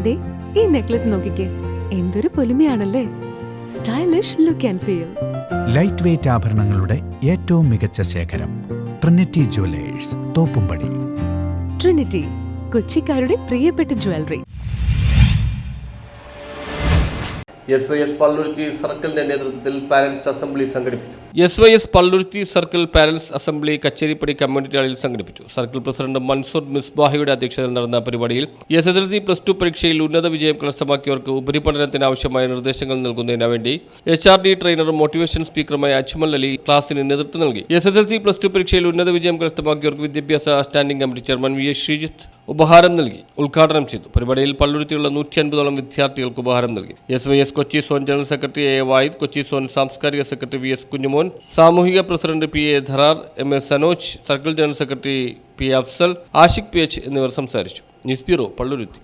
ദേ ഈ നെക്ലസ് നോക്കിക്കേ, എന്തൊരു പൊലിമയാണല്ലേ. Stylish look and feel. Light weight ആഭരണങ്ങളുടെ ഏറ്റവും മികച്ച ശേഖരം ട്രിനിറ്റി ജുവലേഴ്സ്, തോപ്പുംപടി. ട്രിനിറ്റി, കൊച്ചിക്കാരുടെ പ്രിയപ്പെട്ട ജ്വല്ലറി. SYS പള്ളുരുത്തി സർക്കിളിന്റെ നേതൃത്വത്തിൽ പാരന്റ്സ് അസംബ്ലി സംഘടിപ്പിച്ചു. SYS Palluruthy circle parents assembly Kacheripady community ഹാളിൽ സംഘടിപ്പിച്ചു. സർക്കിൾ പ്രസിഡന്റ് മൻസൂർ മിസ്ബാഹിയുടെ അധ്യക്ഷതയിൽ നടന്ന പരിപാടിയിൽ SSLC+2 പരീക്ഷയിൽ ഉന്നത വിജയം കരസ്ഥമാക്കിയവർക്ക് ഉപരിപഠനത്തിന് ആവശ്യമായ നിർദ്ദേശങ്ങൾ നൽകുന്നതിന് വേണ്ടി HRD ട്രെയിനറും മോട്ടിവേഷൻ സ്പീക്കറുമായ അജ്മൽ അലി ക്ലാസിന് നേതൃത്വം നൽകി. SSLC+2 പരീക്ഷയിൽ ഉന്നത വിജയം കരസ്ഥമാക്കിയവർക്ക് വിദ്യാഭ്യാസ standing committee chairman VS Sreejith ഉപഹാരം നൽകി ഉദ്ഘാടനം ചെയ്തു. പരിപാടിയിൽ പള്ളുരുത്തിയുള്ള 150ഓളം വിദ്യാർത്ഥികൾക്ക് ഉപഹാരം നൽകി. SYS Kochi zone general secretary A. Vayid, Kochi zone സാംസ്കാരിക സെക്രട്ടറി VS കുഞ്ഞുമോൻ, സാമൂഹിക president PA Dharar, MS Sanoj, circle general secretary P. Afsal, Ashiq PH എന്നിവർ സംസാരിച്ചു. News bureau, Palluruthy.